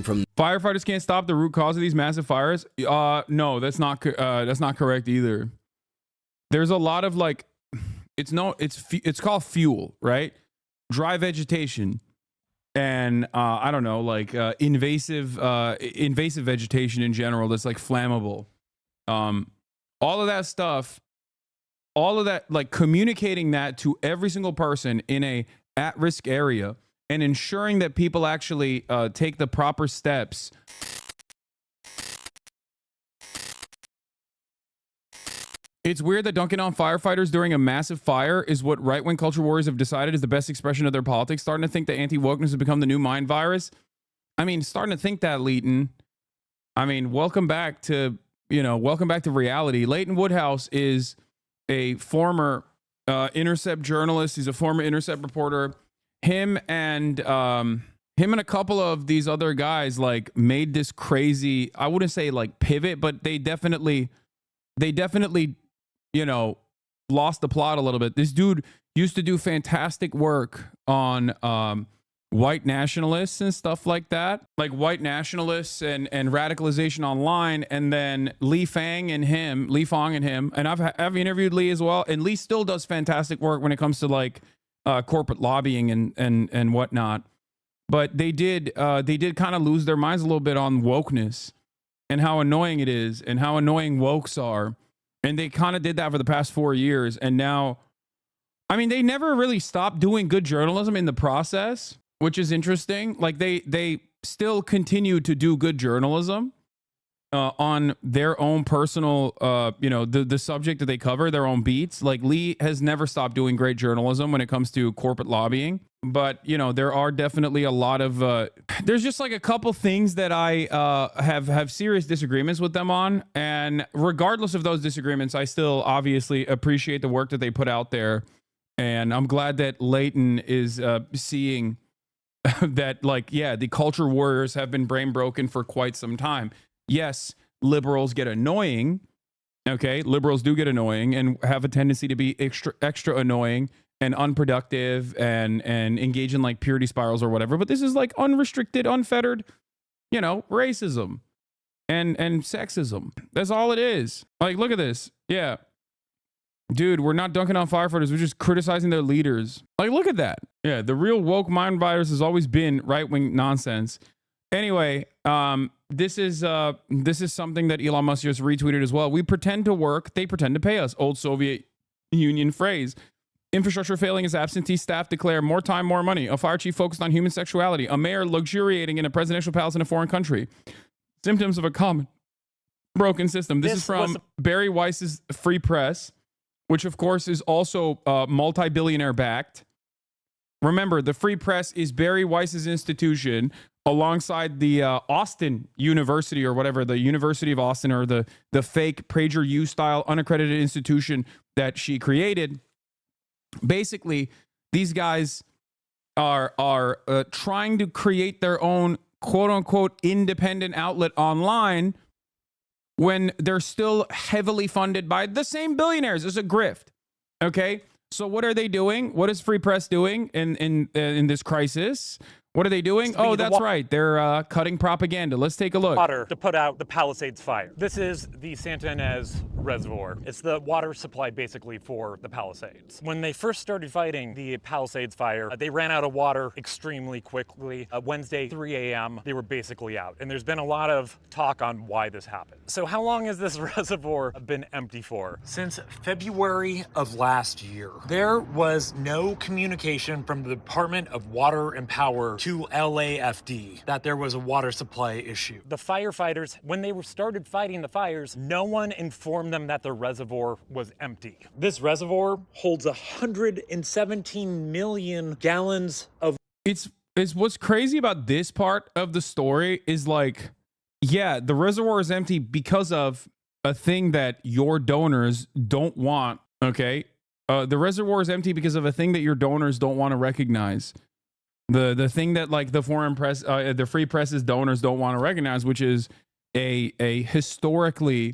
from. Firefighters can't stop the root cause of these massive fires. No, that's not correct either. There's a lot of like, it's called fuel, right? Dry vegetation, and I don't know, like invasive vegetation in general that's like flammable. All of that stuff, all of that, like communicating that to every single person in a at-risk area and ensuring that people actually take the proper steps. It's weird that dunking on firefighters during a massive fire is what right-wing culture warriors have decided is the best expression of their politics. Starting to think that anti-wokeness has become the new mind virus. I mean, starting to think that, Leighton. I mean, welcome back to reality. Leighton Woodhouse is a former Intercept journalist. He's a former Intercept reporter. Him and a couple of these other guys like made this crazy, I wouldn't say like pivot, but they definitely, you know, lost the plot a little bit. This dude used to do fantastic work on white nationalists and stuff like that, like white nationalists and radicalization online. And then Lee Fang and him, and I've interviewed Lee as well, and Lee still does fantastic work when it comes to like corporate lobbying and whatnot. But they did kind of lose their minds a little bit on wokeness and how annoying it is and how annoying wokes are. And they kind of did that for the past 4 years. And now, I mean, they never really stopped doing good journalism in the process, which is interesting. Like they still continue to do good journalism on their own personal, the subject that they cover, their own beats. Like Lee has never stopped doing great journalism when it comes to corporate lobbying. But, you know, there are definitely a lot of, there's just like a couple things that I have serious disagreements with them on. And regardless of those disagreements, I still obviously appreciate the work that they put out there. And I'm glad that Leighton is seeing that, like, yeah, the culture warriors have been brain broken for quite some time. Yes, liberals get annoying. Okay, liberals do get annoying and have a tendency to be extra annoying and unproductive and engage in like purity spirals or whatever. But this is like unrestricted, unfettered, you know, racism and sexism. That's all it is. Like, look at this. Yeah. Dude, we're not dunking on firefighters. We're just criticizing their leaders. Like, look at that. Yeah, the real woke mind virus has always been right-wing nonsense. Anyway, this is something that Elon Musk just retweeted as well. We pretend to work, they pretend to pay us. Old Soviet Union phrase. Infrastructure failing as absentee staff declare more time, more money. A fire chief focused on human sexuality. A mayor luxuriating in a presidential palace in a foreign country. Symptoms of a common broken system. This is from Barry Weiss's Free Press, which of course is also multi-billionaire backed. Remember, the Free Press is Barry Weiss's institution alongside the Austin University or whatever, the University of Austin, or the fake PragerU style unaccredited institution that she created. Basically, these guys are trying to create their own quote unquote independent outlet online when they're still heavily funded by the same billionaires. It's a grift. Okay. So what are they doing? What is Free Press doing in this crisis? What are they doing? Oh, that's right. They're cutting propaganda. Let's take a look. Water to put out the Palisades fire. This is the Santa Ynez Reservoir. It's the water supply basically for the Palisades. When they first started fighting the Palisades fire, they ran out of water extremely quickly. Wednesday, 3 a.m., they were basically out. And there's been a lot of talk on why this happened. So how long has this reservoir been empty for? Since February of last year. There was no communication from the Department of Water and Power to LAFD that there was a water supply issue. The firefighters, when they started fighting the fires, no one informed them that the reservoir was empty. This reservoir holds 117 million gallons of... It's what's crazy about this part of the story is like, yeah, the reservoir is empty because of a thing that your donors don't want, okay? The reservoir is empty because of a thing that your donors don't want to recognize. The thing that like the foreign press, the Free Press's donors don't want to recognize, which is a historically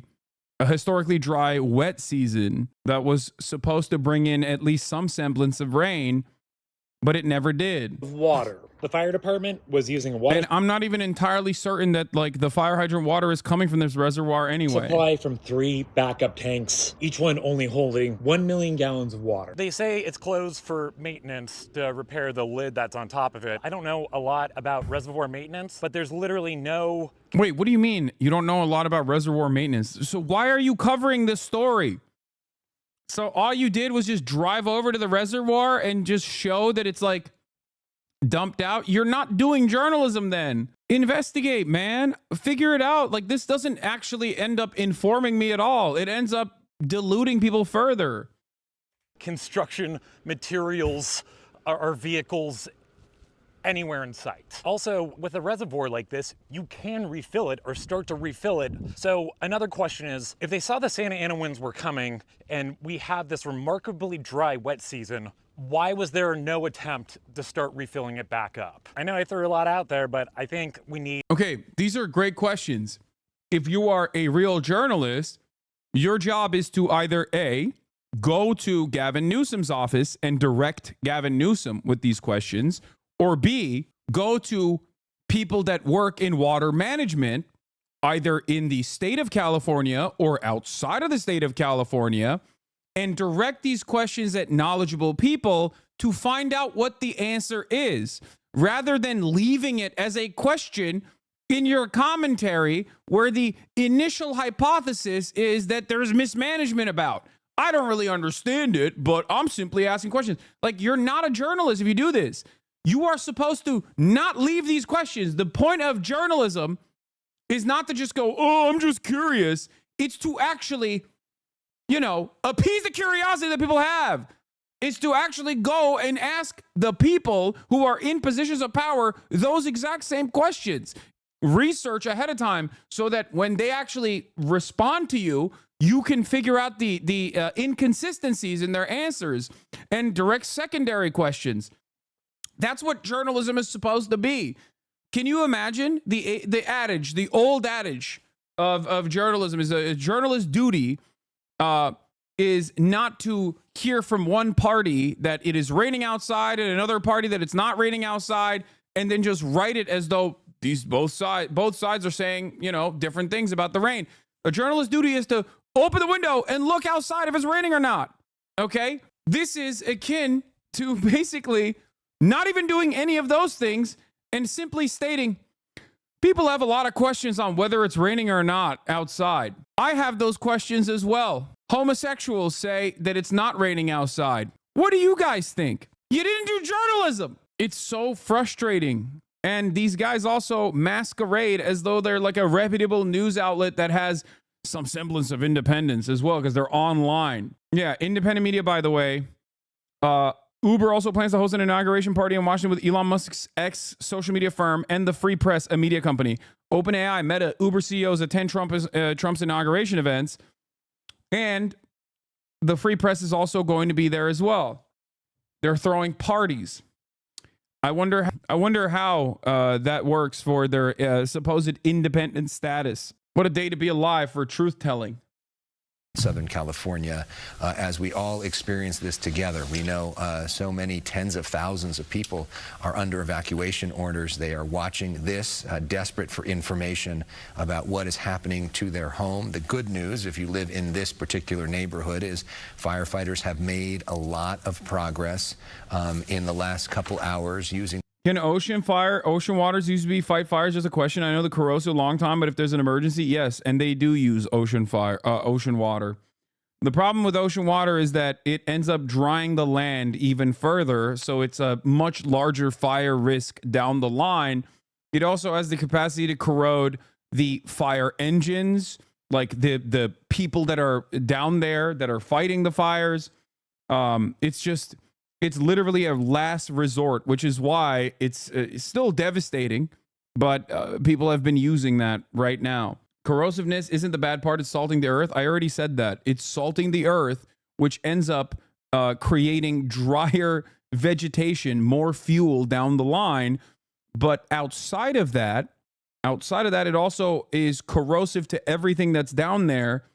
dry, wet season that was supposed to bring in at least some semblance of rain, but it never did. Water. The fire department was using a water And I'm not even entirely certain that like the fire hydrant water is coming from this reservoir anyway. supply from 3 backup tanks, each one only holding 1 million gallons of water. They say it's closed for maintenance to repair the lid that's on top of it. I don't know a lot about reservoir maintenance, but there's literally no... Wait, what do you mean you don't know a lot about reservoir maintenance? So why are you covering this story? So all you did was just drive over to the reservoir and just show that it's like dumped out? You're not doing journalism then. Investigate, man. Figure it out. Like, this doesn't actually end up informing me at all. It ends up deluding people further. construction materials or vehicles anywhere in sight. Also, with a reservoir like this, you can refill it or start to refill it. So another question is, if they saw the Santa Ana winds were coming and we have this remarkably dry wet season, why was there no attempt to start refilling it back up? I know I threw a lot out there, but I think we need... Okay, these are great questions. If you are a real journalist, your job is to either A, go to Gavin Newsom's office and direct Gavin Newsom with these questions, or B, go to people that work in water management, either in the state of California or outside of the state of California, and direct these questions at knowledgeable people to find out what the answer is, rather than leaving it as a question in your commentary where the initial hypothesis is that there's mismanagement about. I don't really understand it, but I'm simply asking questions. Like, you're not a journalist if you do this. You are supposed to not leave these questions. The point of journalism is not to just go, oh, I'm just curious. It's to actually, you know, appease the curiosity that people have. It's to actually go and ask the people who are in positions of power those exact same questions. Research ahead of time so that when they actually respond to you, you can figure out the inconsistencies in their answers and direct secondary questions. That's what journalism is supposed to be. Can you imagine the adage, the old adage of journalism is a journalist's duty is not to hear from one party that it is raining outside and another party that it's not raining outside, and then just write it as though both sides are saying, you know, different things about the rain. A journalist's duty is to open the window and look outside if it's raining or not. Okay? This is akin to basically not even doing any of those things and simply stating, people have a lot of questions on whether it's raining or not outside. I have those questions as well. Homosexuals say that it's not raining outside. What do you guys think? You didn't do journalism. It's so frustrating. And these guys also masquerade as though they're like a reputable news outlet that has some semblance of independence as well, because they're online. Yeah, independent media, by the way. Uber also plans to host an inauguration party in Washington with Elon Musk's ex-social media firm and the Free Press, a media company. OpenAI, Meta, Uber CEOs attend Trump's inauguration events. And the Free Press is also going to be there as well. They're throwing parties. I wonder how that works for their supposed independent status. What a day to be alive for truth-telling. Southern California, as we all experience this together. We know so many tens of thousands of people are under evacuation orders. They are watching this, desperate for information about what is happening to their home. The good news, if you live in this particular neighborhood, is firefighters have made a lot of progress in the last couple hours using... Can ocean waters used to be fight fires? Just a question. I know the corrosive a long time, but if there's an emergency, yes, and they do use ocean water. The problem with ocean water is that it ends up drying the land even further, so it's a much larger fire risk down the line. It also has the capacity to corrode the fire engines, like the people that are down there that are fighting the fires. It's literally a last resort, which is why it's still devastating, but people have been using that right now. Corrosiveness isn't the bad part. It's salting the earth. I already said that. It's salting the earth, which ends up creating drier vegetation, more fuel down the line. But outside of that, it also is corrosive to everything that's down there,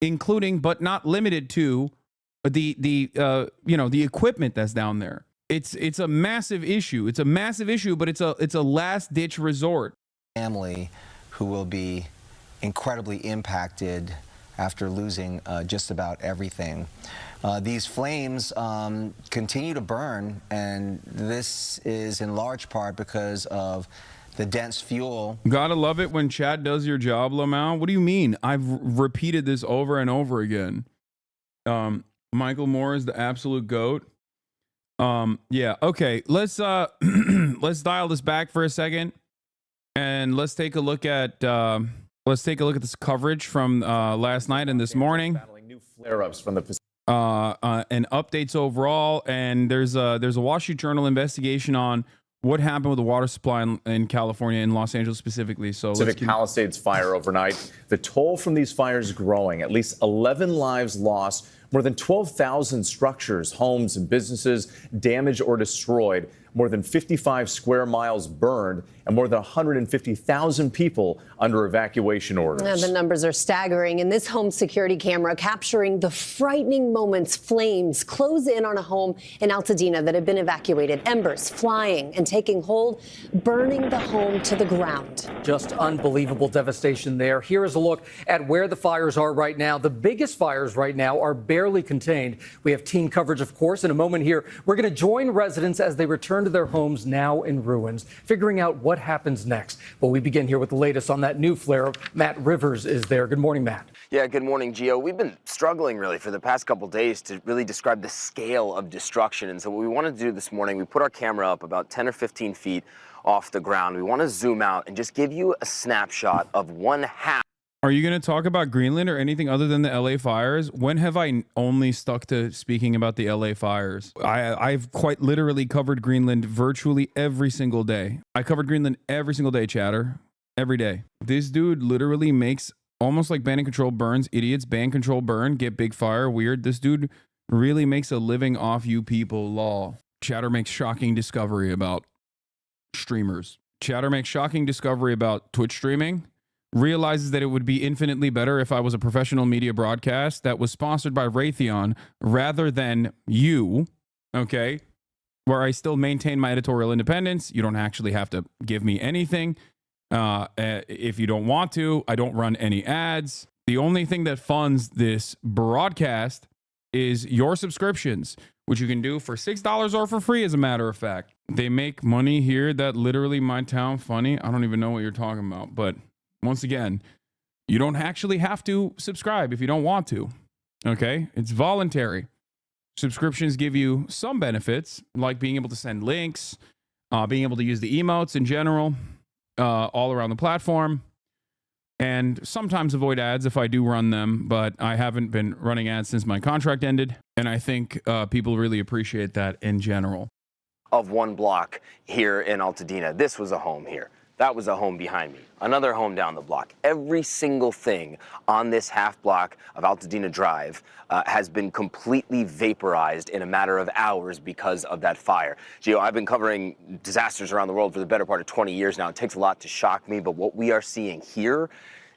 including but not limited to the equipment that's down there. It's a massive issue. It's a massive issue, but it's a last ditch resort. Family who will be incredibly impacted after losing just about everything. These flames continue to burn, and this is in large part because of the dense fuel. Gotta love it when Chad does your job, Lamau. What do you mean? I've repeated this over and over again. Michael Moore is the absolute GOAT. Yeah, okay. Let's let's dial this back for a second, and let's take a look at this coverage from last night and this morning. Battling new flare-ups from the and updates overall. And there's a Wall Street Journal investigation on what happened with the water supply in California, in Los Angeles specifically. So Pacific Palisades fire overnight. The toll from these fires growing. At least 11 lives lost. More than 12,000 structures, homes, and businesses damaged or destroyed. More than 55 square miles burned, and more than 150,000 people under evacuation orders. The numbers are staggering, and this home security camera capturing the frightening moments flames close in on a home in Altadena that had been evacuated. Embers flying and taking hold, burning the home to the ground. Just unbelievable devastation there. Here is a look at where the fires are right now. The biggest fires right now are barely contained. We have team coverage, of course. In a moment here, we're going to join residents as they return to their homes now in ruins, figuring out what happens next. But we begin here with the latest on that new flare. Matt Rivers is there. Good morning, Matt. Yeah, good morning, Gio. We've been struggling really for the past couple days to really describe the scale of destruction. And so what we wanted to do this morning, we put our camera up about 10 or 15 feet off the ground. We want to zoom out and just give you a snapshot of one half. Are you going to talk about Greenland or anything other than the LA fires? When have I only stuck to speaking about the LA fires? I've quite literally covered Greenland virtually every single day. I covered Greenland every single day, chatter. Every day. This dude literally makes almost like ban and control burns. Idiots, ban, control, burn, get big fire, weird. This dude really makes a living off you people law. Chatter makes shocking discovery about streamers. Chatter makes shocking discovery about Twitch streaming. Realizes that it would be infinitely better if I was a professional media broadcast that was sponsored by Raytheon rather than you, okay, where I still maintain my editorial independence. You don't actually have to give me anything. If you don't want to, I don't run any ads. The only thing that funds this broadcast is your subscriptions, which you can do for $6 or for free, as a matter of fact. They make money here that literally my town funny. I don't even know what you're talking about, but once again, you don't actually have to subscribe if you don't want to, okay? It's voluntary. Subscriptions give you some benefits, like being able to send links, being able to use the emotes in general, all around the platform, and sometimes avoid ads if I do run them, but I haven't been running ads since my contract ended, and I think people really appreciate that in general. Of one block here in Altadena. This was a home here. That was a home behind me. Another home down the block. Every single thing on this half block of Altadena Drive has been completely vaporized in a matter of hours because of that fire. Gio, I've been covering disasters around the world for the better part of 20 years now. It takes a lot to shock me, but what we are seeing here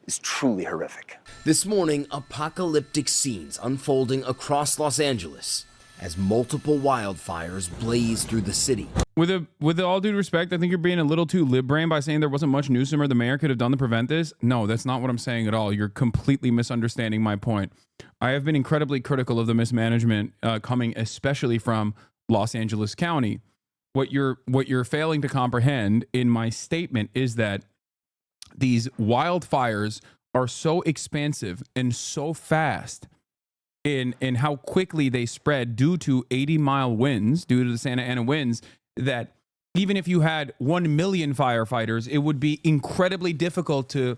is truly horrific. This morning, apocalyptic scenes unfolding across Los Angeles as multiple wildfires blaze through the city. With all due respect, I think you're being a little too lib-brain by saying there wasn't much Newsom or the mayor could have done to prevent this. No, that's not what I'm saying at all. You're completely misunderstanding my point. I have been incredibly critical of the mismanagement coming especially from Los Angeles County. What you're failing to comprehend in my statement is that these wildfires are so expansive and so fast in how quickly they spread due to 80-mile winds, due to the Santa Ana winds, that even if you had 1 million firefighters, it would be incredibly difficult to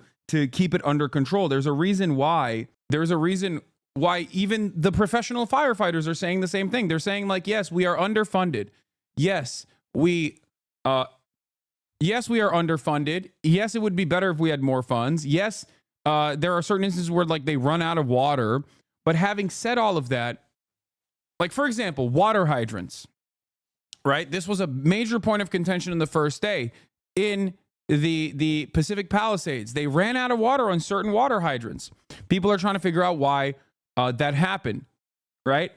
keep it under control. There's a reason why even the professional firefighters are saying the same thing. They're saying, like, yes, we are underfunded. Yes, we are underfunded. Yes, it would be better if we had more funds. Yes, there are certain instances where, like, they run out of water. But having said all of that, like, for example, water hydrants, right? This was a major point of contention in the first day. In the Pacific Palisades, they ran out of water on certain water hydrants. People are trying to figure out why that happened, right?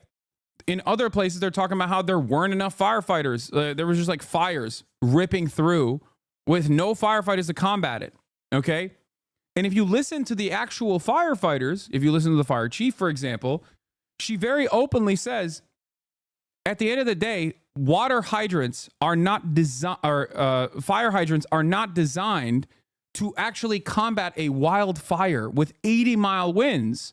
In other places, they're talking about how there weren't enough firefighters. There was just like fires ripping through with no firefighters to combat it. Okay. And if you listen to the actual firefighters, if you listen to the fire chief, for example, she very openly says, at the end of the day, fire hydrants are not designed to actually combat a wildfire with 80-mile winds,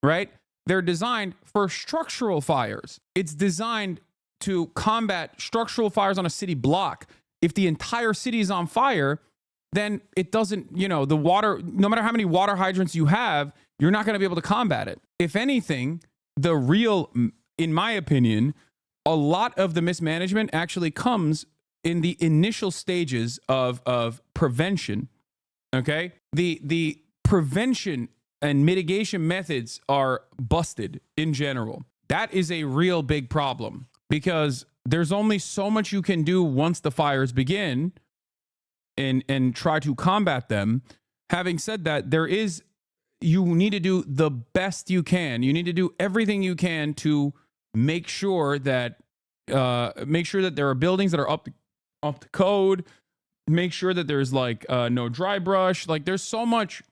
right? They're designed for structural fires. It's designed to combat structural fires on a city block. If the entire city is on fire, then it doesn't, the water, no matter how many water hydrants you have, you're not going to be able to combat it. If anything, in my opinion, a lot of the mismanagement actually comes in the initial stages of prevention. Okay? The prevention and mitigation methods are busted in general. That is a real big problem because there's only so much you can do once the fires begin and try to combat them. Having said that, you need to do the best you can. You need to do everything you can to make sure that there are buildings that are up to code. Make sure that there's like no dry brush. Like there's so much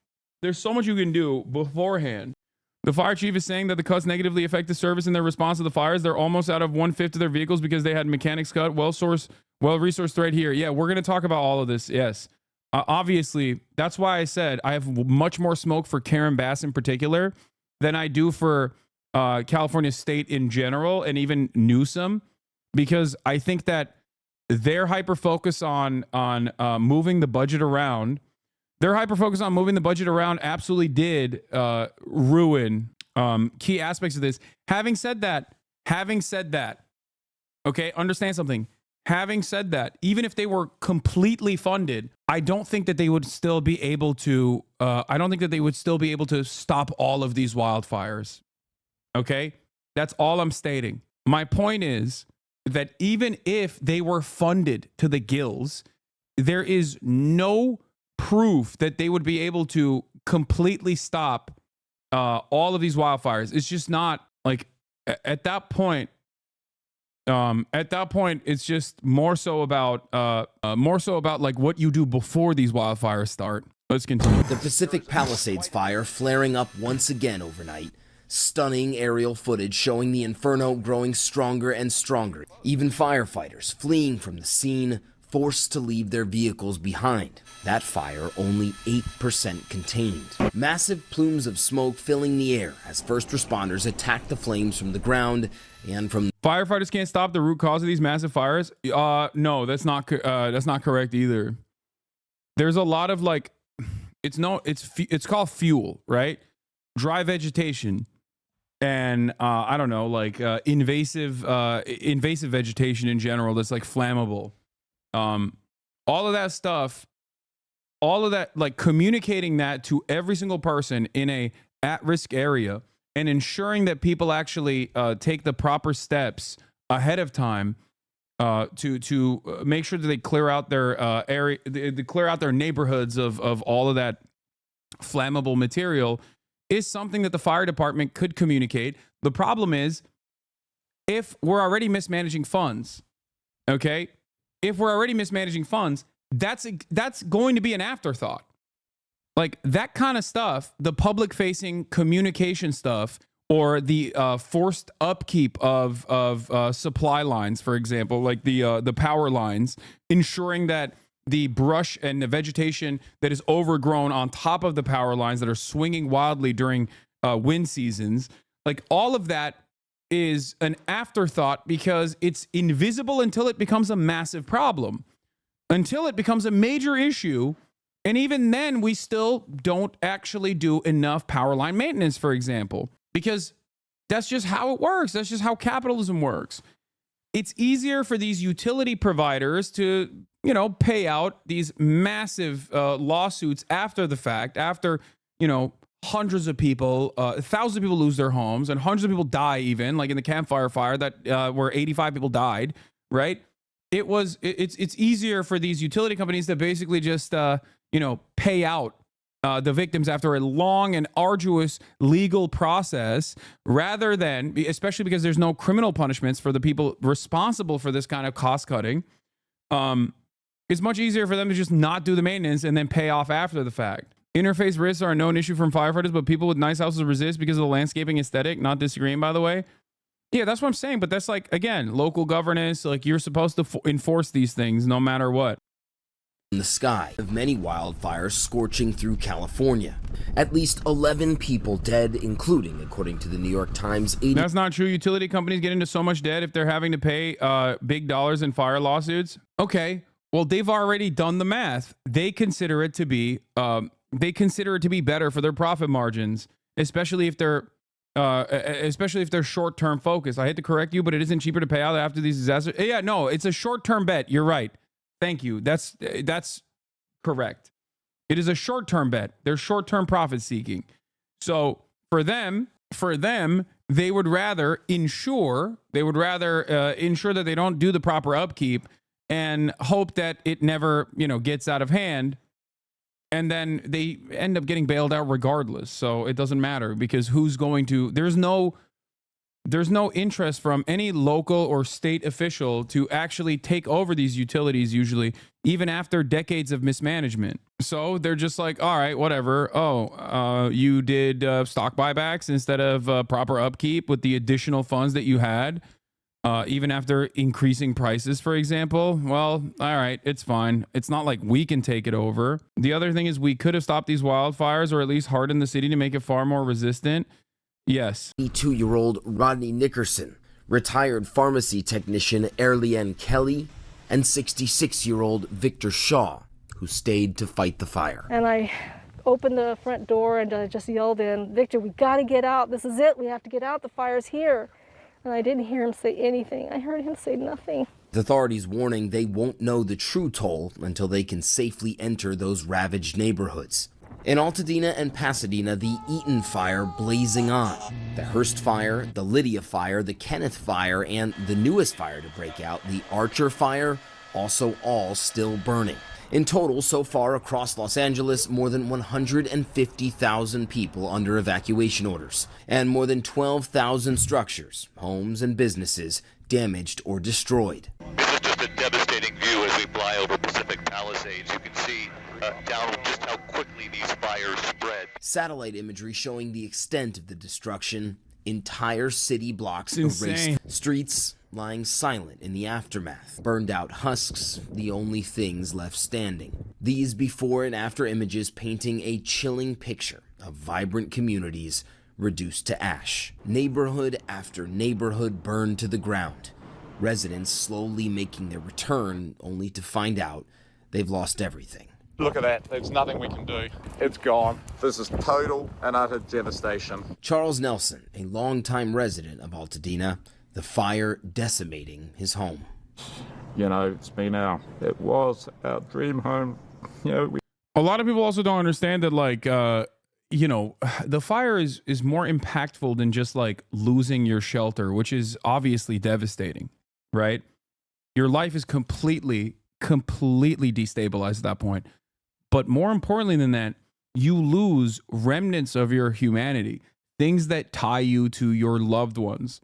you can do beforehand. The fire chief is saying that the cuts negatively affect the service in their response to the fires. They're almost out of 1/5 of their vehicles because they had mechanics cut. Well-resourced right here. Yeah, we're going to talk about all of this. Yes. Obviously, that's why I said I have much more smoke for Karen Bass in particular than I do for California State in general and even Newsom, because I think that their hyper-focus on moving the budget around, absolutely did ruin key aspects of this. Having said that, okay, understand something. Having said that, even if they were completely funded, I don't think that they would still be able to. Stop all of these wildfires. Okay, that's all I'm stating. My point is that even if they were funded to the gills, there is no proof that they would be able to completely stop all of these wildfires. It's just not like at that point. It's just more so about like what you do before these wildfires start. Let's continue. The Pacific Palisades fire flaring up once again overnight. Stunning aerial footage showing the inferno growing stronger and stronger. Even firefighters fleeing from the scene, forced to leave their vehicles behind. That fire only 8% contained. Massive plumes of smoke filling the air as first responders attack the flames from the ground and from... Firefighters can't stop the root cause of these massive fires? No, that's not correct either. There's a lot of like, it's called fuel, right? Dry vegetation. And I don't know, like invasive vegetation in general that's like flammable. All of that stuff, like communicating that to every single person in a at-risk area and ensuring that people actually take the proper steps ahead of time to make sure that they clear out their area, they clear out their neighborhoods of all of that flammable material is something that the fire department could communicate. The problem is, if we're already mismanaging funds, okay? If we're already mismanaging funds, that's going to be an afterthought. Like that kind of stuff, the public-facing communication stuff, or the forced upkeep of supply lines, for example, like the power lines, ensuring that the brush and the vegetation that is overgrown on top of the power lines that are swinging wildly during wind seasons, like all of that is an afterthought because it's invisible until it becomes a massive problem, until it becomes a major issue. And even then, we still don't actually do enough power line maintenance, for example, because that's just how it works. That's just how capitalism works. It's easier for these utility providers to, pay out these massive lawsuits after the fact, after, hundreds of people, thousands of people lose their homes and hundreds of people die, even like in the Campfire fire where 85 people died, right? It's easier for these utility companies to basically just, pay out the victims after a long and arduous legal process, rather than, especially because there's no criminal punishments for the people responsible for this kind of cost cutting. It's much easier for them to just not do the maintenance and then pay off after the fact. Interface risks are a known issue from firefighters, but people with nice houses resist because of the landscaping aesthetic. Not disagreeing, by the way. Yeah, that's what I'm saying. But that's like, again, local governance. Like, you're supposed to enforce these things no matter what. In the sky of many wildfires scorching through California. At least 11 people dead, including, according to the New York Times, 80. That's not true. Utility companies get into so much debt if they're having to pay big dollars in fire lawsuits. Okay, well, they've already done the math. They consider it to be better for their profit margins, especially if they're short-term focused. I hate to correct you, but it isn't cheaper to pay out after these disasters. Yeah, no, it's a short-term bet. You're right. Thank you. That's correct. It is a short-term bet. They're short-term profit seeking. So for them, they would rather ensure that they don't do the proper upkeep and hope that it never, gets out of hand. And then they end up getting bailed out regardless. So it doesn't matter because there's no interest from any local or state official to actually take over these utilities, usually, even after decades of mismanagement. So they're just like, all right, whatever. Oh, you did stock buybacks instead of proper upkeep with the additional funds that you had, even after increasing prices, for example. Well, all right, it's fine. It's not like we can take it over. The other thing is we could have stopped these wildfires or at least hardened the city to make it far more resistant. Yes. 22-year-old Rodney Nickerson, retired pharmacy technician Erliane Kelly, and 66-year-old Victor Shaw, who stayed to fight the fire. And I opened the front door and I just yelled in, "Victor, we got to get out. This is it. We have to get out. The fire's here." And I didn't hear him say anything. I heard him say nothing. The authorities warning they won't know the true toll until they can safely enter those ravaged neighborhoods. In Altadena and Pasadena, the Eaton fire blazing on. The Hearst fire, the Lydia fire, the Kenneth fire, and the newest fire to break out, the Archer fire, also all still burning. In total, so far across Los Angeles, more than 150,000 people under evacuation orders, and more than 12,000 structures, homes and businesses, damaged or destroyed. This is just a devastating view as we fly over Pacific Palisades. You can see down just how quickly these fires spread. Satellite imagery showing the extent of the destruction. Entire city blocks erased. Streets lying silent in the aftermath. Burned out husks, the only things left standing. These before and after images painting a chilling picture of vibrant communities reduced to ash. Neighborhood after neighborhood burned to the ground. Residents slowly making their return, only to find out they've lost everything. Look at that. There's nothing we can do. It's gone. This is total and utter devastation. Charles Nelson, a longtime resident of Altadena, the fire decimating his home. It was our dream home. A lot of people also don't understand that, the fire is more impactful than just like losing your shelter, which is obviously devastating, right? Your life is completely destabilized at that point. But more importantly than that, you lose remnants of your humanity, things that tie you to your loved ones,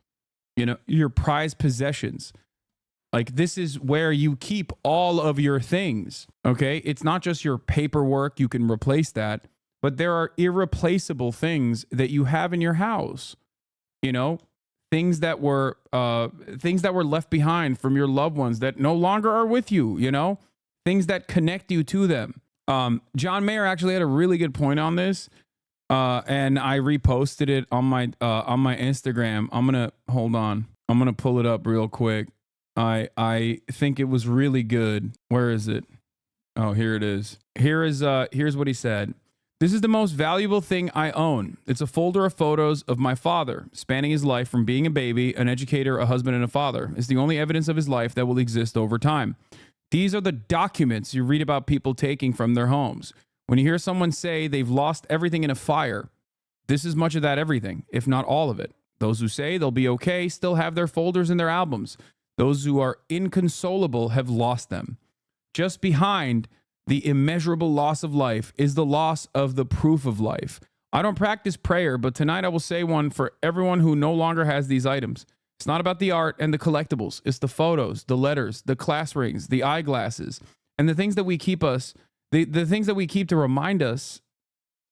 your prized possessions. Like, this is where you keep all of your things, okay? It's not just your paperwork, you can replace that, but there are irreplaceable things that you have in your house, things that were left behind from your loved ones that no longer are with you, things that connect you to them. John Mayer actually had a really good point on this, and I reposted it on my Instagram. I'm gonna pull it up real quick. I think it was really good. Where is it? Oh, here it is. Here's what he said. "This is the most valuable thing I own. It's a folder of photos of my father, spanning his life from being a baby, an educator, a husband, and a father. It's the only evidence of his life that will exist over time. These are the documents you read about people taking from their homes. When you hear someone say they've lost everything in a fire, this is much of that everything, if not all of it. Those who say they'll be okay still have their folders and their albums. Those who are inconsolable have lost them. Just behind The immeasurable loss of life is the loss of the proof of life. I don't practice prayer, but tonight I will say one for everyone who no longer has these items. It's not about the art and the collectibles. It's the photos, the letters, the class rings, the eyeglasses, and the things that we keep us, the things that we keep to remind us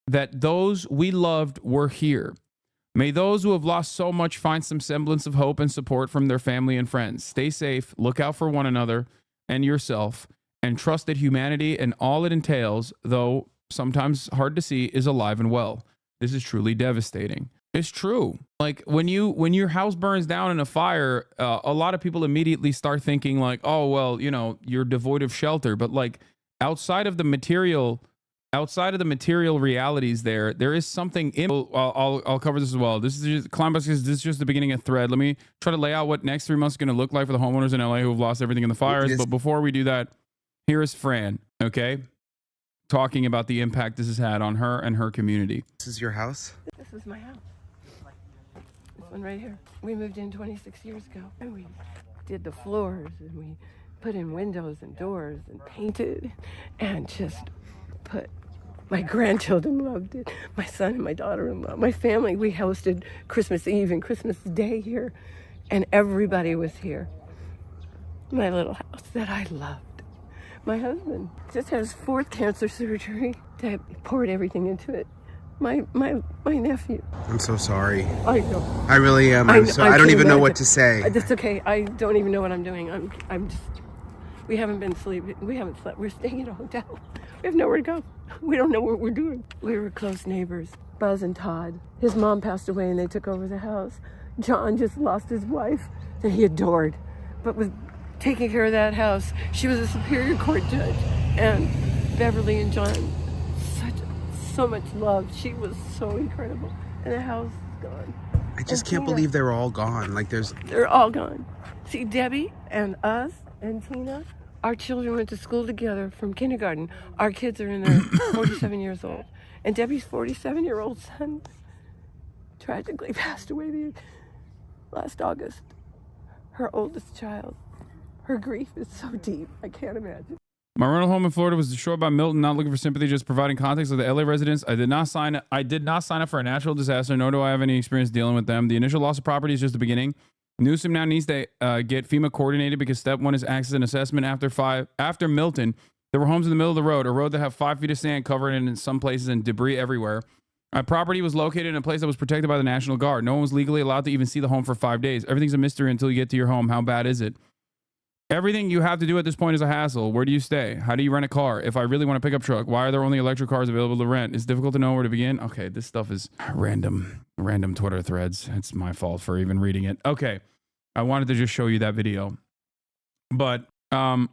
that those we loved were here. May those who have lost so much find some semblance of hope and support from their family and friends. Stay safe, look out for one another and yourself, and trust that humanity and all it entails, though sometimes hard to see, is alive and well. This is truly devastating. It's true. Like when your house burns down in a fire, a lot of people immediately start thinking like, oh, well, you know, you're devoid of shelter. But like outside of the material realities, there is something in. I'll cover this as well. This is just this is just the beginning of thread. Let me try to lay out what next 3 months is going to look like for the homeowners in LA who have lost everything in the fires. But before we do that, here is Fran, okay, talking about the impact this has had on her and her community. This is your house? This is my house. This one right here. We moved in 26 years ago, and we did the floors, and we put in windows and doors and painted, and just put. My grandchildren loved it. My son and my daughter-in-law. My family, we hosted Christmas Eve and Christmas Day here, and everybody was here. My little house that I loved. My husband just had his 4th cancer surgery. They poured everything into it. My nephew. I'm so sorry. I know. I really am. I don't even know what to say. That's okay. I don't even know what I'm doing. I'm just. We haven't been sleeping. We haven't slept. We're staying in a hotel. We have nowhere to go. We don't know what we're doing. We were close neighbors. Buzz and Todd. His mom passed away and they took over the house. John just lost his wife that he adored, but was taking care of that house. She was a Superior Court judge, and Beverly and John, so much love. She was so incredible, and the house is gone. I just can't believe they're all gone. Like they're all gone. See, Debbie and us and Tina, our children went to school together from kindergarten. Our kids are in their 47 years old, and Debbie's 47-year-old son tragically passed away last August. Her oldest child. Her grief is so deep, I can't imagine. My rental home in Florida was destroyed by Milton. Not looking for sympathy, just providing context of the LA residents. I did not sign up for a natural disaster, nor do I have any experience dealing with them. The initial loss of property is just the beginning. Newsom now needs to get FEMA coordinated because step 1 is access and assessment. After Milton, there were homes in the middle of the road, a road that have 5 feet of sand covered in some places and debris everywhere. My property was located in a place that was protected by the National Guard. No one was legally allowed to even see the home for 5 days. Everything's a mystery until you get to your home. How bad is it? Everything you have to do at this point is a hassle. Where do you stay? How do you rent a car? If I really want a pickup truck, why are there only electric cars available to rent? It's difficult to know where to begin. Okay, this stuff is random Twitter threads. It's my fault for even reading it. Okay, I wanted to just show you that video. But the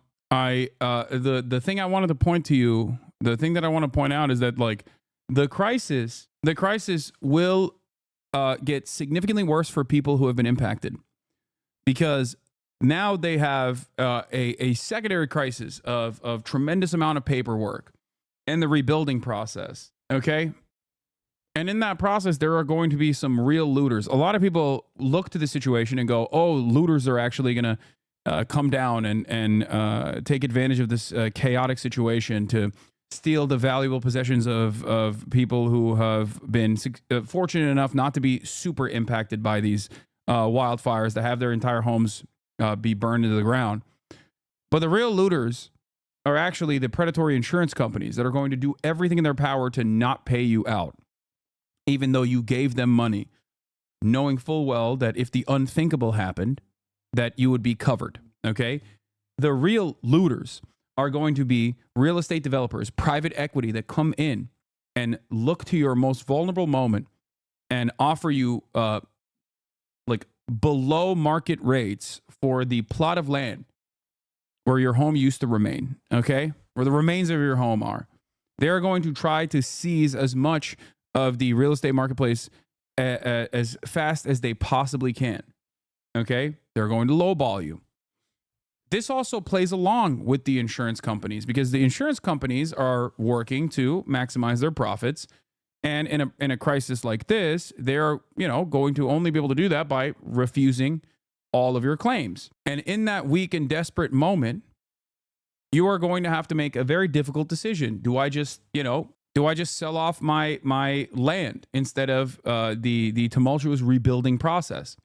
thing I wanted to point to you, the thing that I want to point out is that like the crisis will get significantly worse for people who have been impacted, because now they have a secondary crisis of tremendous amount of paperwork and the rebuilding process, okay? And in that process, there are going to be some real looters. A lot of people look to the situation and go, oh, looters are actually going to come down and take advantage of this chaotic situation to steal the valuable possessions of people who have been fortunate enough not to be super impacted by these wildfires, to have their entire homes be burned into the ground. But the real looters are actually the predatory insurance companies that are going to do everything in their power to not pay you out, even though you gave them money, knowing full well that if the unthinkable happened, that you would be covered, okay? The real looters are going to be real estate developers, private equity that come in and look to your most vulnerable moment and offer you like below market rates for the plot of land where your home used to remain, okay? Where the remains of your home are. They're going to try to seize as much of the real estate marketplace as fast as they possibly can, okay? They're going to lowball you. This also plays along with the insurance companies, because the insurance companies are working to maximize their profits. And in a crisis like this, they're, going to only be able to do that by refusing all of your claims. And in that weak and desperate moment, you are going to have to make a very difficult decision. Do I just, sell off my land instead of the tumultuous rebuilding process?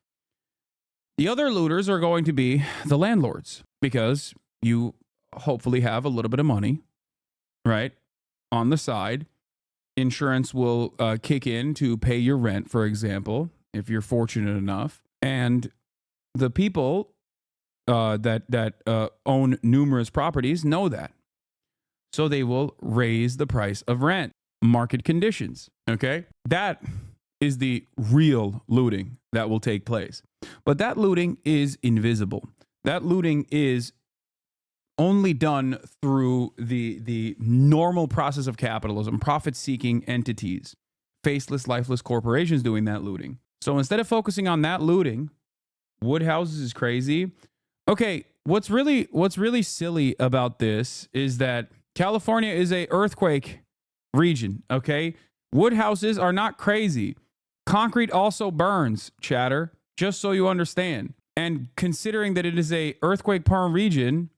The other looters are going to be the landlords, because you hopefully have a little bit of money, right, on the side. Insurance will kick in to pay your rent, for example, if you're fortunate enough. And the people that own numerous properties know that. So they will raise the price of rent. Market conditions, okay? That is the real looting that will take place. But that looting is invisible. That looting is only done through the normal process of capitalism, profit-seeking entities, faceless, lifeless corporations doing that looting. So instead of focusing on that looting, wood houses is crazy. Okay, what's really silly about this is that California is a earthquake region, okay? Wood houses are not crazy. Concrete also burns, chatter, just so you understand. And considering that it is a earthquake-prone region,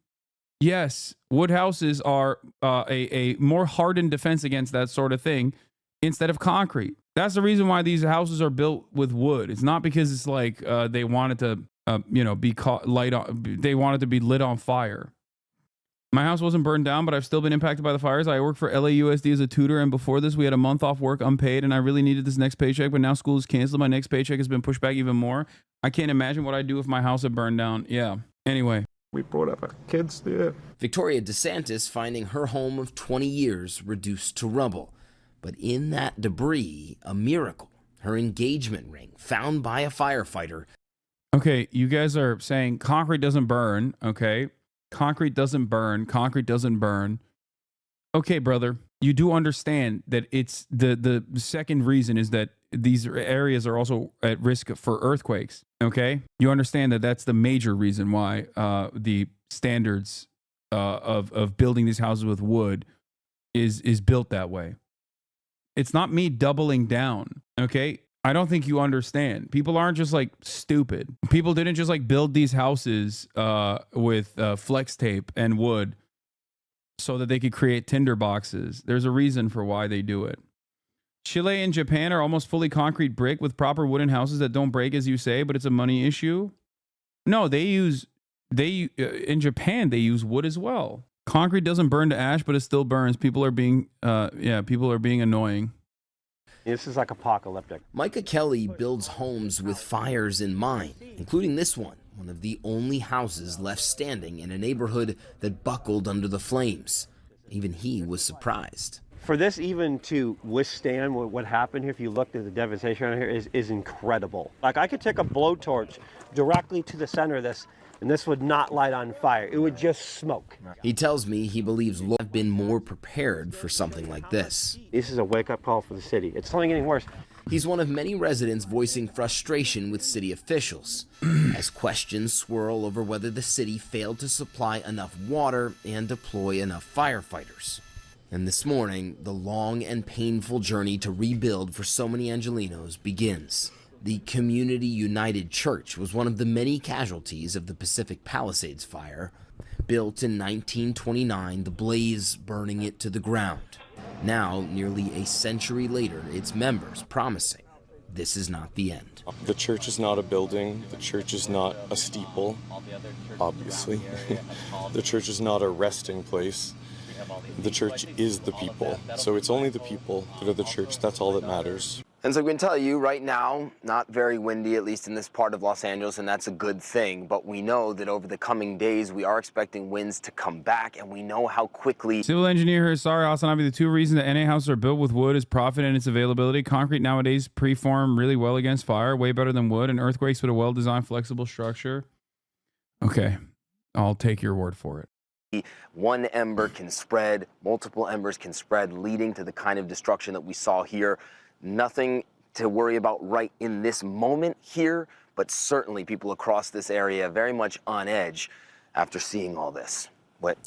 yes, wood houses are a more hardened defense against that sort of thing instead of concrete. That's the reason why these houses are built with wood. It's not because it's like they wanted to, be caught light on. They wanted to be lit on fire. My house wasn't burned down, but I've still been impacted by the fires. I work for LAUSD as a tutor, and before this, we had a month off work unpaid, and I really needed this next paycheck, but now school is canceled. My next paycheck has been pushed back even more. I can't imagine what I'd do if my house had burned down. Yeah. Anyway. We brought up our kids there. Victoria DeSantis finding her home of 20 years reduced to rubble. But in that debris, a miracle. Her engagement ring found by a firefighter. Okay, you guys are saying concrete doesn't burn, okay? Concrete doesn't burn. Concrete doesn't burn. Okay, brother, you do understand that it's the second reason is that these areas are also at risk for earthquakes, okay? You understand that that's the major reason why the standards of building these houses with wood is built that way. It's not me doubling down, okay? I don't think you understand. People aren't just like stupid. People didn't just like build these houses with flex tape and wood so that they could create tinder boxes. There's a reason for why they do it. Chile and Japan are almost fully concrete brick with proper wooden houses that don't break, as you say, but it's a money issue. No, in Japan, they use wood as well. Concrete doesn't burn to ash, but it still burns. People are being annoying. This is like apocalyptic. Micah Kelly builds homes with fires in mind, including this one of the only houses left standing in a neighborhood that buckled under the flames. Even he was surprised. For this even to withstand what happened here, if you looked at the devastation around here, is incredible. Like, I could take a blowtorch directly to the center of this, and this would not light on fire. It would just smoke. He tells me he believes law have been more prepared for something like this. This is a wake-up call for the city. It's only getting worse. He's one of many residents voicing frustration with city officials as questions swirl over whether the city failed to supply enough water and deploy enough firefighters. And this morning, the long and painful journey to rebuild for so many Angelenos begins. The Community United Church was one of the many casualties of the Pacific Palisades fire. Built in 1929, the blaze burning it to the ground. Now, nearly a century later, its members promising this is not the end. The church is not a building. The church is not a steeple, obviously. The church is not a resting place. The church is the people. So it's only the people that are the church. That's all that matters. And so we can tell you right now, not very windy, at least in this part of Los Angeles, and that's a good thing. But we know that over the coming days, we are expecting winds to come back, and we know how quickly. Civil engineer here, sorry, HasanAbi, the two reasons that NA houses are built with wood is profit and its availability. Concrete nowadays preform really well against fire, way better than wood, and earthquakes with a well-designed, flexible structure. Okay, I'll take your word for it. One ember can spread, multiple embers can spread, leading to the kind of destruction that we saw here. Nothing to worry about right in this moment here, but certainly people across this area very much on edge after seeing all this.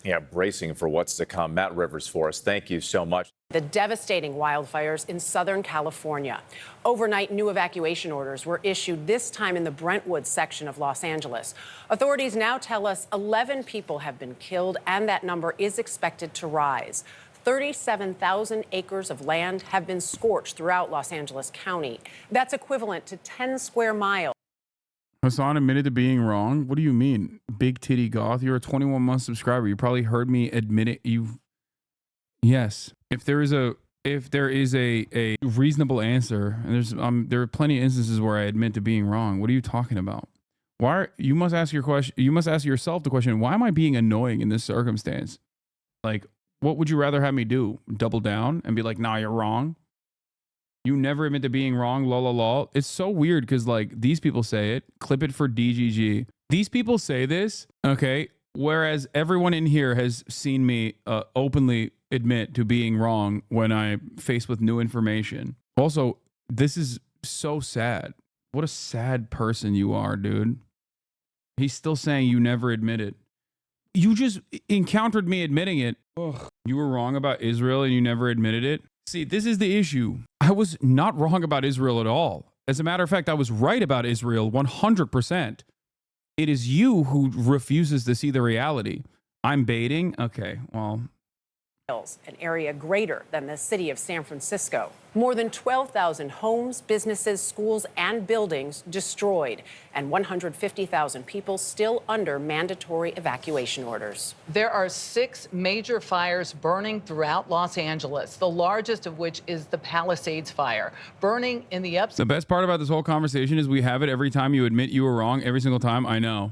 Yeah, bracing for what's to come. Matt Rivers for us. Thank you so much. The devastating wildfires in Southern California. Overnight, new evacuation orders were issued, this time in the Brentwood section of Los Angeles. Authorities now tell us 11 people have been killed, and that number is expected to rise. 37,000 acres of land have been scorched throughout Los Angeles County. That's equivalent to 10 square miles. Hasan admitted to being wrong. What do you mean? Big titty goth. You're a 21-month subscriber. You probably heard me admit it. Yes. If there is a reasonable answer, and there are plenty of instances where I admit to being wrong. What are you talking about? You must ask yourself the question, why am I being annoying in this circumstance? Like, what would you rather have me do? Double down and be like, nah, you're wrong? You never admit to being wrong, lol, lol, lol. It's so weird because, like, these people say it. Clip it for DGG. These people say this, okay? Whereas everyone in here has seen me openly admit to being wrong when I'm faced with new information. Also, this is so sad. What a sad person you are, dude. He's still saying you never admitted. You just encountered me admitting it. Ugh. You were wrong about Israel and you never admitted it. See, this is the issue. I was not wrong about Israel at all. As a matter of fact, I was right about Israel 100%. It is you who refuses to see the reality. I'm baiting? Okay, well. An area greater than the city of San Francisco. More than 12,000 homes, businesses, schools, and buildings destroyed, and 150,000 people still under mandatory evacuation orders. There are 6 major fires burning throughout Los Angeles, the largest of which is the Palisades fire, burning in the The best part about this whole conversation is we have it every time you admit you were wrong, every single time. I know.